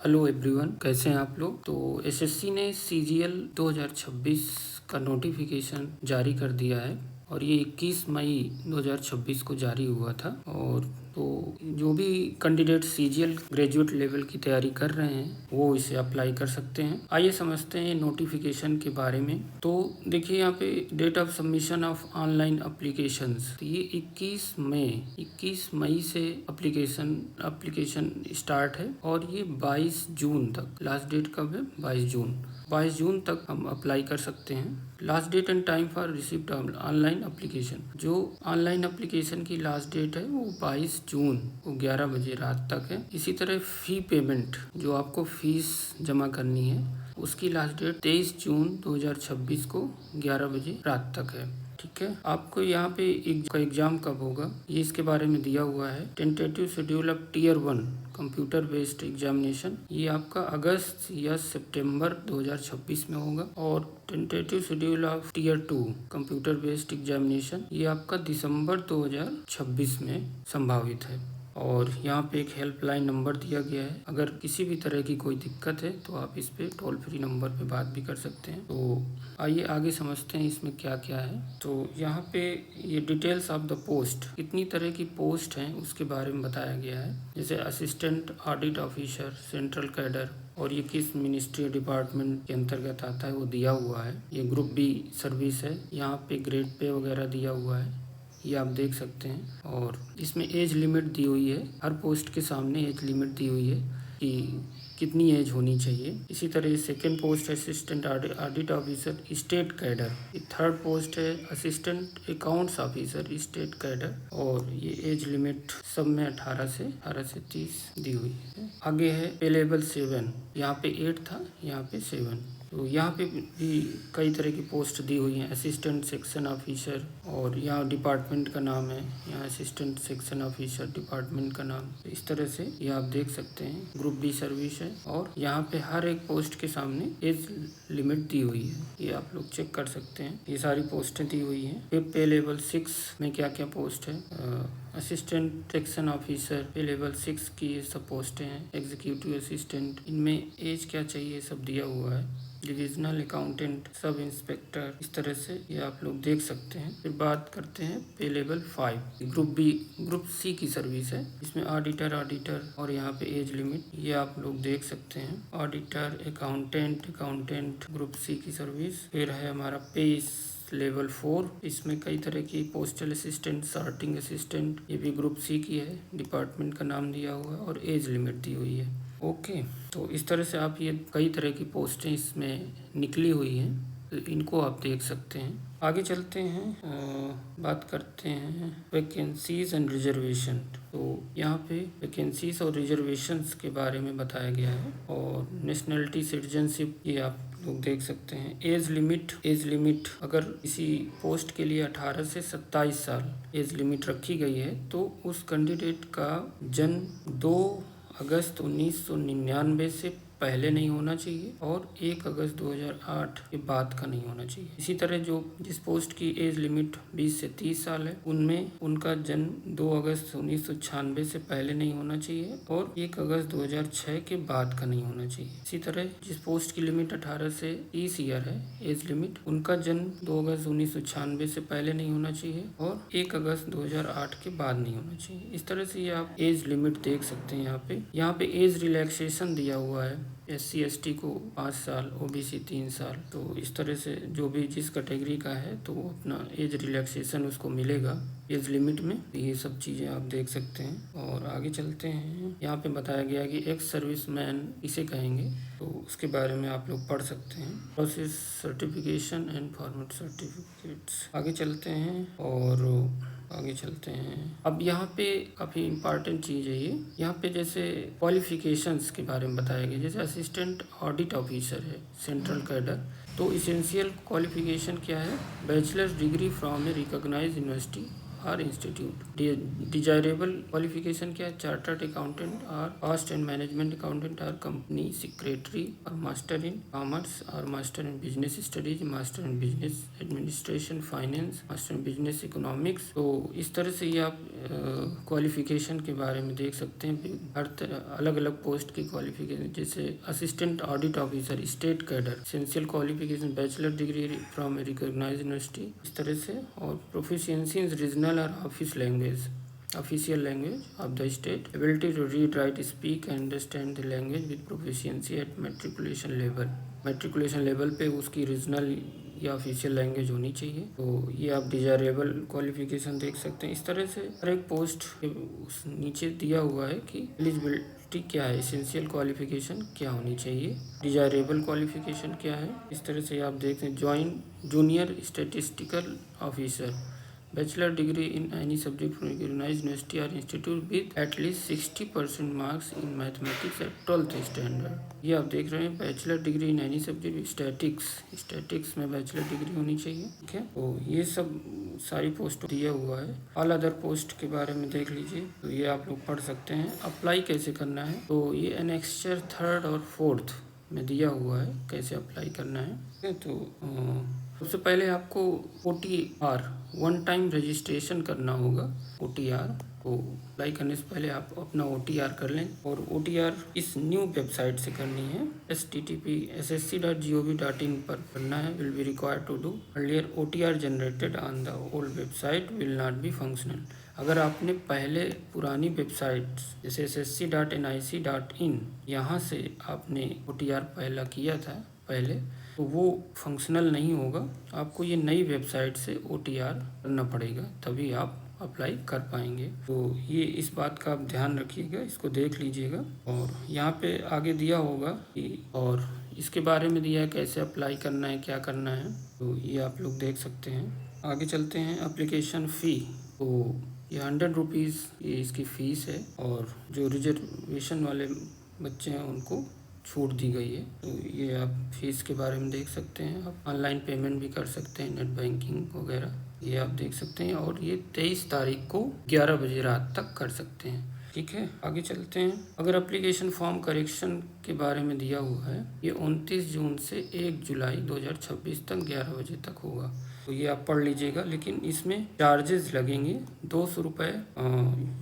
Hello everyone, कैसे हैं आप लोग। तो एसएससी ने सीजीएल 2026 का नोटिफिकेशन जारी कर दिया है और ये 21 मई 2026 को जारी हुआ था। और तो जो भी कैंडिडेट सीजीएल ग्रेजुएट लेवल की तैयारी कर रहे हैं वो इसे अप्लाई कर सकते हैं। आइए समझते हैं नोटिफिकेशन के बारे में। तो देखिए यहाँ पे date of submission of online applications, तो ये 21 मई से एप्लीकेशन स्टार्ट है और ये 22 जून तक, लास्ट डेट कब है 22 जून तक हम अप्लाई कर सकते हैं। Last date and time for receipt online application, जो ऑनलाइन एप्लीकेशन की लास्ट डेट है वो 22 जून को 11 बजे रात तक है। इसी तरह फी पेमेंट, जो आपको फीस जमा करनी है, उसकी लास्ट डेट 23 जून 2026 को 11 बजे रात तक है। ठीक है, आपको यहाँ पे एग्जाम कब होगा ये इसके बारे में दिया हुआ है। Tentative schedule of tier 1 computer based examination, ये आपका अगस्त या सितंबर 2026 में होगा। और tentative schedule of tier 2 computer based examination, ये आपका दिसंबर 2026 में संभावित है। और यहाँ पे एक हेल्पलाइन नंबर दिया गया है, अगर किसी भी तरह की कोई दिक्कत है तो आप इस पे टोल फ्री नंबर पे बात भी कर सकते हैं। तो आइए आगे समझते हैं इसमें क्या क्या है। तो यहाँ पे ये डिटेल्स ऑफ द पोस्ट, कितनी तरह की पोस्ट हैं उसके बारे में बताया गया है। जैसे assistant audit officer central cadre, और ये किस मिनिस्ट्री डिपार्टमेंट के अंतर्गत आता है वो दिया हुआ है। ये ग्रुप बी सर्विस है, यहाँ पे ग्रेड पे वगैरह दिया हुआ है, ये आप देख सकते हैं। और इसमें एज लिमिट दी हुई है, हर पोस्ट के सामने एज लिमिट दी हुई है कि कितनी एज होनी चाहिए। इसी तरह सेकंड पोस्ट है assistant audit officer state cadre, third post है assistant accounts officer state cadre, और ये एज लिमिट सब में 18 से 30 दी हुई है। आगे है पे लेवल 7, यहाँ पे 8 था, यहाँ पे 7। तो यहाँ पे भी कई तरह की पोस्ट दी हुई हैं। असिस्टेंट सेक्शन ऑफिसर, और यहाँ डिपार्टमेंट का नाम है, यहाँ असिस्टेंट सेक्शन ऑफिसर डिपार्टमेंट का नाम। तो इस तरह से ये आप देख सकते हैं। ग्रुप बी सर्विस है और यहाँ पे हर एक पोस्ट के सामने एज लिमिट दी हुई है, ये आप लोग चेक कर सकते हैं। ये सारी पोस्टें दी हुई हैं। पे लेवल 6 में क्या क्या पोस्ट है, असिस्टेंट सेक्शन ऑफिसर पे लेवल 6 की ये सब पोस्टें हैं। एग्जीक्यूटिव असिस्टेंट, इनमें एज क्या चाहिए सब दिया हुआ है। डिविजनल अकाउंटेंट, सब इंस्पेक्टर, इस तरह से ये आप लोग देख सकते हैं। फिर बात करते हैं पे लेवल 5, ग्रुप सी की सर्विस है। इसमें ऑडिटर और यहाँ पे एज लिमिट ये आप लोग देख सकते हैं। ऑडिटर, अकाउंटेंट ग्रुप सी की सर्विस। फिर है हमारा पे लेवल 4, इसमें कई तरह की पोस्टल असिस्टेंट, सॉर्टिंग असिस्टेंट, ये भी ग्रुप सी की है, डिपार्टमेंट का नाम दिया हुआ है और एज लिमिट दी हुई है। ओके, तो इस तरह से आप ये कई तरह की पोस्टें इसमें निकली हुई हैं, तो इनको आप देख सकते हैं। आगे चलते हैं, बात करते हैं वैकेंसीज एंड रिजर्वेशन। तो यहाँ पे वैकेंसीज और रिजर्वेशंस के बारे में बताया गया है। और नेशनलिटी, सिटीजनशिप, ये आप लोग देख सकते हैं। एज लिमिट अगर किसी पोस्ट के लिए 18 से 27 साल एज लिमिट रखी गई है तो उस कैंडिडेट का जन्म 2 अगस्त 1999 से पहले नहीं होना चाहिए और 1 अगस्त 2008 के बाद का नहीं होना चाहिए। इसी तरह जिस पोस्ट की एज लिमिट 20 से 30 साल है, उनमें उनका जन्म 2 अगस्त 1996 से पहले नहीं होना चाहिए और 1 अगस्त 2006 के बाद का नहीं होना चाहिए। इसी तरह जिस पोस्ट की लिमिट 18 से 30 ईयर है एज लिमिट, उनका जन्म 2 अगस्त 1996 से पहले नहीं होना चाहिए और 1 अगस्त 2008 के बाद नहीं होना चाहिए। इस तरह से ये आप एज लिमिट देख सकते हैं। यहाँ पे एज रिलैक्सेशन दिया हुआ है। SC ST को 5 साल, OBC 3 साल। तो इस तरह से जो भी जिस कैटेगरी का है तो वो अपना एज रिलैक्सेशन उसको मिलेगा एज लिमिट में। ये सब चीज़ें आप देख सकते हैं। और आगे चलते हैं, यहाँ पे बताया गया कि एक्स सर्विसमैन इसे कहेंगे, तो उसके बारे में आप लोग पढ़ सकते हैं। Process certification and format certificates. आगे चलते हैं। अब यहाँ पे काफ़ी इम्पॉर्टेंट चीज़ है ये। यहाँ पे जैसे क्वालिफिकेशंस के बारे में बताया गया, जैसे असिस्टेंट ऑडिट ऑफिसर है सेंट्रल कैडर, तो इसेंशियल क्वालिफिकेशन क्या है, bachelor's degree from a recognised university or institute. Desirable qualification क्या है? चार्टर्ड अकाउंटेंट और कॉस्ट एंड मैनेजमेंट अकाउंटेंट और कंपनी सेक्रेटरी और मास्टर इन कॉमर्स और master in business studies, master in business administration, finance, master in business economics. तो इस तरह से ये आप क्वालिफिकेशन के बारे में देख सकते हैं। हर तरह अलग अलग पोस्ट की क्वालिफिकेशन, जैसे assistant audit officer, state cadre, essential qualification bachelor degree from a recognised university, इस तरह से। और प्रोफिशिएंसी इन रीजनल और office language, official language of the state, ability to read, write, speak and understand the language with proficiency at matriculation level। matriculation level पे उसकी regional या official language होनी चाहिए। तो ये आप डिजायरेबल क्वालिफिकेशन देख सकते हैं। इस तरह से हर एक पोस्ट के उस नीचे दिया हुआ है कि एलिजिबिलिटी क्या है, एसेंशियल क्वालिफिकेशन क्या होनी चाहिए, डिजायरेबल क्वालिफिकेशन क्या है। इस तरह से आप देखते हैं junior statistical officer, bachelor degree in any subject from recognised university और institute with at least 60% marks in mathematics at 12th standard. ये आप देख रहे हैं bachelor degree in any subject, statistics में बैचलर डिग्री होनी चाहिए। ठीक है, तो ये सब सारी पोस्ट दिया हुआ है। ऑल अदर पोस्ट के बारे में देख लीजिए, तो ये आप लोग पढ़ सकते हैं। अप्लाई कैसे करना है, तो ये एनेक्स्चर 3rd और 4th में दिया हुआ है कैसे अप्लाई करना है। ठीक है, तो सबसे पहले आपको OTR वन टाइम रजिस्ट्रेशन करना होगा। OTR को अप्लाई करने से पहले आप अपना OTR कर लें, और OTR इस न्यू वेबसाइट से करनी है, http://ssc.gov.in पर करना है। Will be required to do earlier OTR generated on the old website will not be functional. अगर आपने पहले पुरानी वेबसाइट जैसे ssc.nic.in यहाँ से आपने OTR पहला किया था पहले, तो वो फंक्शनल नहीं होगा। आपको ये नई वेबसाइट से OTR करना पड़ेगा, तभी आप अप्लाई कर पाएंगे। तो ये इस बात का आप ध्यान रखिएगा, इसको देख लीजिएगा। और यहाँ पे आगे दिया होगा कि, और इसके बारे में दिया है कैसे अप्लाई करना है, क्या करना है, तो ये आप लोग देख सकते हैं। आगे चलते हैं। एप्लीकेशन फ़ी, तो ये 100 रुपीज़ ये इसकी फ़ीस है, और जो रिजर्वेशन वाले बच्चे हैं उनको छूट दी गई है। तो ये आप फीस के बारे में देख सकते हैं। आप ऑनलाइन पेमेंट भी कर सकते हैं, नेट बैंकिंग वगैरह, ये आप देख सकते हैं। और ये 23 तारीख को 11 बजे रात तक कर सकते हैं। ठीक है, आगे चलते हैं। अगर एप्लीकेशन फॉर्म करेक्शन के बारे में दिया हुआ है, ये 29 जून से 1 जुलाई 2026 तक 11 बजे तक होगा। तो ये आप पढ़ लीजिएगा, लेकिन इसमें चार्जेस लगेंगे 200 रुपये।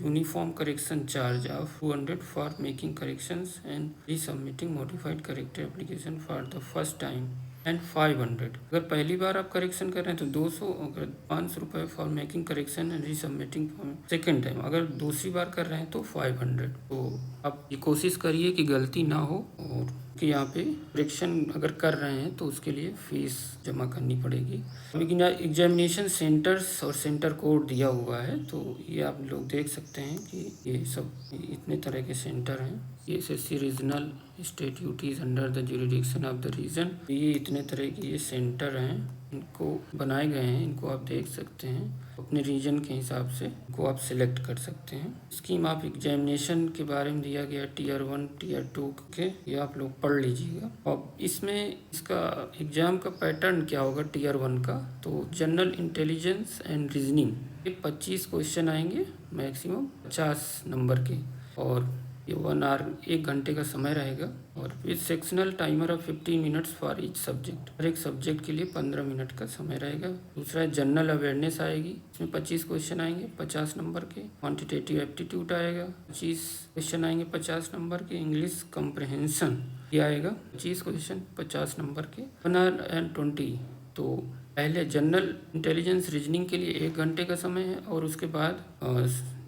Uniform correction charge of 200 for making corrections and resubmitting modified corrected application for the first time and 500। अगर पहली बार आप करेक्शन कर रहे हैं तो 200, अगर 500 रुपये for making correction and resubmitting second time, अगर दूसरी बार कर रहे हैं तो 500। तो आप ये कोशिश करिए कि गलती ना हो, और कि यहाँ पे करेक्शन अगर कर रहे हैं तो उसके लिए फ़ीस जमा करनी पड़ेगी। लेकिन एग्जामिनेशन सेंटर्स और सेंटर कोड दिया हुआ है, तो ये आप लोग देख सकते हैं कि ये सब इतने तरह के सेंटर हैं। SSC regional state UTs under the jurisdiction of the region, ये इतने तरह के ये सेंटर हैं, इनको बनाए गए हैं, इनको आप देख सकते हैं। अपने रीजन के हिसाब से इनको आप सिलेक्ट कर सकते हैं। स्कीम ऑफ एग्जामिनेशन के बारे में दिया गया Tier 1 Tier 2 के, ये आप लोग पढ़ लीजिएगा। अब इसमें इसका एग्ज़ाम का पैटर्न क्या होगा Tier 1 का, तो जनरल इंटेलिजेंस एंड रीजनिंग ये 25 क्वेश्चन आएंगे, मैक्सिमम 50 नंबर के, और ये 1 आवर 1 घंटे का समय रहेगा। और with sectional timer of 15 minutes for each subject, हर एक सब्जेक्ट के लिए 15 मिनट का समय रहेगा। दूसरा है जनरल अवेयरनेस आएगी, इसमें 25 क्वेश्चन आएंगे 50 नंबर के। क्वांटिटेटिव एप्टीट्यूड आएगा, 25 क्वेश्चन आएंगे 50 नंबर के। इंग्लिश कम्प्रहेंशन ये आएगा 25 क्वेश्चन 50 नंबर के। 1 आवर एंड 20, तो पहले जनरल इंटेलिजेंस रीजनिंग के लिए 1 घंटे का समय है, और उसके बाद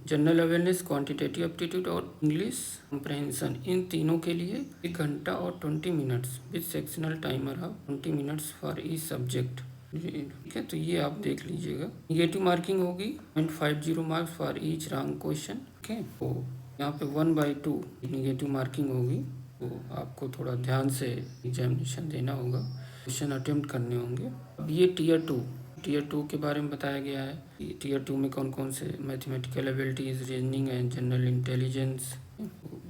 जनरल अवेयरनेस, क्वांटिटेटिव एप्टीट्यूड और इंग्लिश कम्प्रहेंशन, इन तीनों के लिए 1 घंटा और 20 minutes with sectional timer of 20 minutes for each subject. ठीक है, तो ये आप देख लीजिएगा। निगेटिव मार्किंग होगी 0.50 marks for each wrong question. ठीक है, तो यहाँ पे 1/2 निगेटिव मार्किंग होगी, तो आपको थोड़ा ध्यान से एग्जामिनेशन देना होगा, क्वेश्चन अटेम्प्ट करने होंगे। अब ये Tier 2 के बारे में बताया गया है कि Tier 2 में कौन कौन से mathematical abilities, reasoning and general intelligence,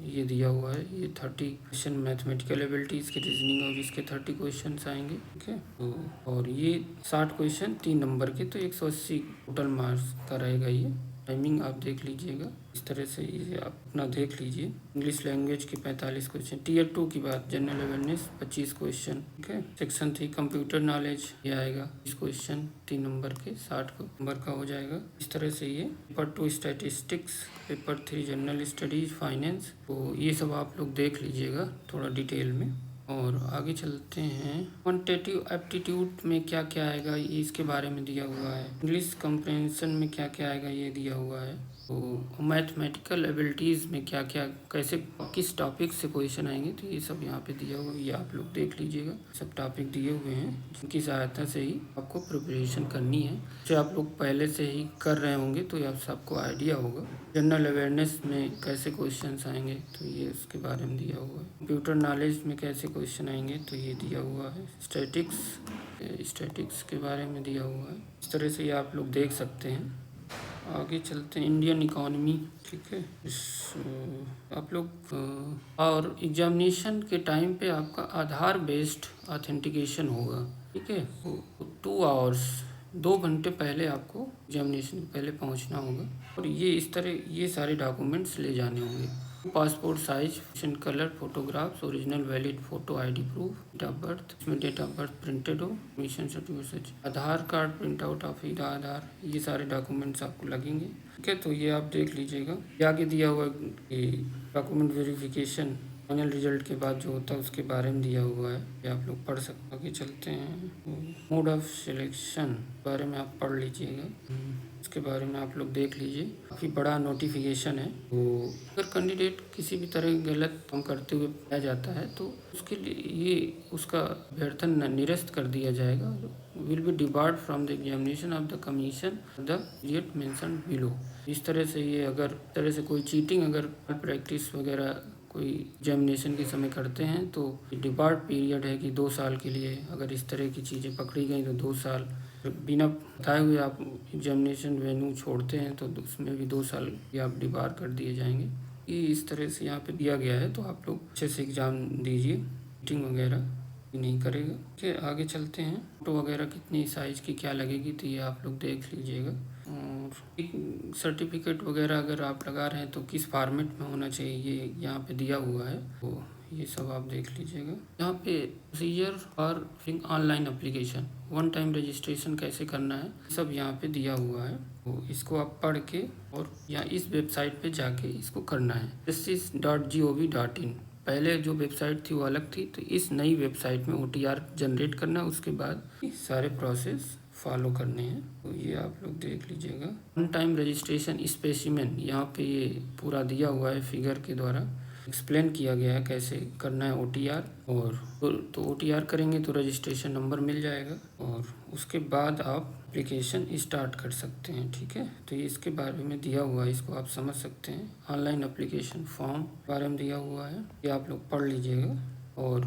ये दिया हुआ है। ये 30 क्वेश्चन मैथमेटिकल एबिलिटीज़ की रीजनिंग और इसके 30 क्वेश्चन आएंगे। ठीक है, तो और ये 60 क्वेश्चन 3 नंबर के, तो 180 टोटल मार्क्स का रहेगा। ये टाइमिंग आप देख लीजिएगा, इस तरह से ये आप अपना देख लीजिए। इंग्लिश लैंग्वेज के 45 क्वेश्चन। टीयर 2 की बात, जनरल अवेयरनेस 25 क्वेश्चन। ठीक है, सेक्शन 3 कंप्यूटर नॉलेज ये आएगा 20 क्वेश्चन 3 नंबर के, 60 नंबर का हो जाएगा। इस तरह से ये paper 2 statistics, paper 3 general studies finance, तो ये सब आप लोग देख लीजिएगा थोड़ा डिटेल में। और आगे चलते हैं, क्वांटिटेटिव एप्टीट्यूड में क्या क्या आएगा ये इसके बारे में दिया हुआ है। इंग्लिश कम्प्रहेंशन में क्या क्या आएगा ये दिया हुआ है। तो मैथमेटिकल एबिलिटीज़ में क्या क्या कैसे किस टॉपिक से क्वेश्चन आएंगे, तो ये सब यहाँ पे दिया हुआ है, ये आप लोग देख लीजिएगा। सब टॉपिक दिए हुए हैं जिनकी सहायता से ही आपको प्रिपरेशन करनी है। जो आप लोग पहले से ही कर रहे होंगे तो आप सबको आइडिया होगा। जनरल अवेयरनेस में कैसे क्वेश्चन आएंगे तो ये उसके बारे में दिया हुआ है। कंप्यूटर नॉलेज में कैसे क्वेश्चन आएंगे तो ये दिया हुआ है। स्टैटिक्स के बारे में दिया हुआ है। इस तरह से ये आप लोग देख सकते हैं। आगे चलते हैं, इंडियन इकोनॉमी। ठीक है, आप लोग और एग्जामिनेशन के टाइम पे आपका आधार बेस्ड ऑथेंटिकेशन होगा। ठीक है, 2 आवर्स 2 घंटे पहले आपको एग्जामिनेशन पहले पहुंचना होगा। और ये इस तरह ये सारे डॉक्यूमेंट्स ले जाने होंगे। Passport size colour photographs, original valid photo, ID proof, date of birth, इसमें डेट ऑफ बर्थ प्रिंटेड हो, mission certificate, Aadhaar card print out of Aadhaar, ये सारे डॉक्यूमेंट्स आपको लगेंगे। ठीक है, तो ये आप देख लीजिएगा। आगे दिया हुआ डॉक्यूमेंट वेरिफिकेशन फाइनल रिजल्ट के बाद जो होता है उसके बारे में दिया हुआ है, ये आप लोग पढ़ सकते हैं। आगे चलते हैं, मोड ऑफ सिलेक्शन बारे में आप पढ़ लीजिएगा, इसके बारे में आप लोग देख लीजिए। काफ़ी बड़ा नोटिफिकेशन है। तो अगर कैंडिडेट किसी भी तरह गलत काम करते हुए पाया जाता है तो उसके लिए ये उसका अभ्यर्थन निरस्त कर दिया जाएगा। Will be debarred from the examination of the commission the period mention below. इस तरह से ये अगर कोई चीटिंग अगर प्रैक्टिस वगैरह कोई एग्जामिनेशन के समय करते हैं तो डिबार्ड पीरियड है कि 2 साल के लिए। अगर इस तरह की चीज़ें पकड़ी गई तो 2 साल, बिना बताए हुए आप एग्जामिनेशन वेन्यू छोड़ते हैं तो उसमें भी 2 साल की आप डिबार कर दिए जाएंगे। ये इस तरह से यहाँ पे दिया गया है, तो आप लोग अच्छे से एग्ज़ाम दीजिए। चीटिंग वगैरह नहीं करेगा। ठीक, आगे चलते हैं, फोटो वगैरह कितनी साइज़ की क्या लगेगी तो ये आप लोग देख लीजिएगा। और सर्टिफिकेट वगैरह अगर आप लगा रहे हैं तो किस फॉर्मेट में होना चाहिए ये यहाँ पे दिया हुआ है, तो ये सब आप देख लीजिएगा। यहाँ पे procedure for online application, 1 time registration कैसे करना है सब यहाँ पे दिया हुआ है। तो इसको आप पढ़ के और यहाँ इस वेबसाइट पे जाके इसको करना है, justice.gov.in। पहले जो वेबसाइट थी वो अलग थी, तो इस नई वेबसाइट में OTR जनरेट करना, उसके बाद सारे प्रोसेस फॉलो करने हैं। तो ये आप लोग देख लीजिएगा। 1 टाइम रजिस्ट्रेशन स्पेसिमेन, यहाँ पे ये पूरा दिया हुआ है, फिगर के द्वारा एक्सप्लेन किया गया है कैसे करना है OTR। और तो OTR करेंगे तो रजिस्ट्रेशन नंबर मिल जाएगा और उसके बाद आप एप्लीकेशन स्टार्ट कर सकते हैं। ठीक है, तो ये इसके बारे में दिया हुआ है, इसको आप समझ सकते हैं। ऑनलाइन एप्लीकेशन फॉर्म बारे में दिया हुआ है, ये आप लोग पढ़ लीजिएगा। और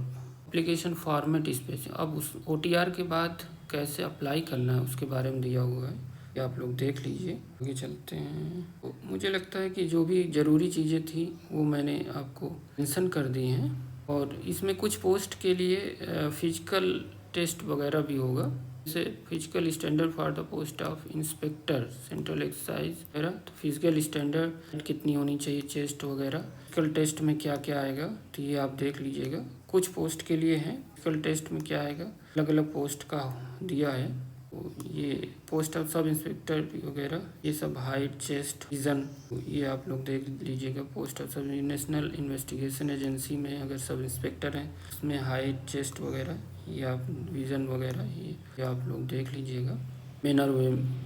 एप्लीकेशन फॉर्मेट स्पेसिफिक, अब उस OTR के बाद कैसे अप्लाई करना है उसके बारे में दिया हुआ है, ये आप लोग देख लीजिए। आगे चलते हैं, तो मुझे लगता है कि जो भी ज़रूरी चीज़ें थी वो मैंने आपको मेंशन कर दी हैं। और इसमें कुछ पोस्ट के लिए फिजिकल टेस्ट वगैरह भी होगा, जैसे physical standard for the post of inspector, central exercise वगैरह। तो फिजिकल स्टैंडर्ड कितनी होनी चाहिए, चेस्ट वगैरह। फिजिकल टेस्ट में क्या क्या आएगा तो ये आप देख लीजिएगा। कुछ पोस्ट के लिए हैं, फिजिकल टेस्ट में क्या आएगा, अलग अलग पोस्ट का दिया है। तो ये पोस्ट ऑफ सब इंस्पेक्टर वगैरह, ये सब हाइट, चेस्ट, विजन, ये आप लोग देख लीजिएगा। पोस्ट ऑफ सब नेशनल इन्वेस्टिगेशन एजेंसी में अगर सब इंस्पेक्टर हैं उसमें हाइट, चेस्ट वगैरह, ये आप विजन वगैरह ये आप लोग देख लीजिएगा। मेन और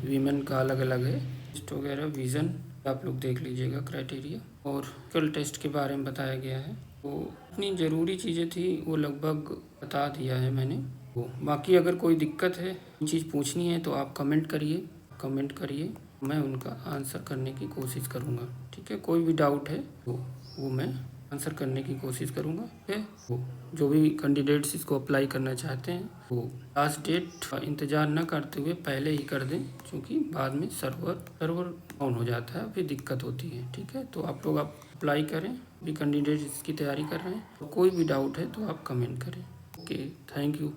वीमेन का अलग अलग है, टेस्ट वगैरह, विजन आप लोग देख लीजिएगा क्राइटेरिया। और फिजिकल टेस्ट के बारे में बताया गया है। तो इतनी ज़रूरी चीज़ें थी वो लगभग बता दिया है मैंने। तो बाकी अगर कोई दिक्कत है, चीज़ पूछनी है तो आप कमेंट करिए, मैं उनका आंसर करने की कोशिश करूँगा। ठीक है, कोई भी डाउट है तो वो मैं आंसर करने की कोशिश करूँगा। ठीक है, तो जो भी कैंडिडेट्स इसको अप्लाई करना चाहते हैं वो लास्ट डेट इंतज़ार न करते हुए पहले ही कर दें, क्योंकि बाद में सर्वर ऑन हो जाता है, फिर दिक्कत होती है। ठीक है, तो आप लोग अप्लाई करें, भी कैंडिडेट इसकी तैयारी कर रहे हैं। तो कोई भी डाउट है तो आप कमेंट करें। Okay, thank you.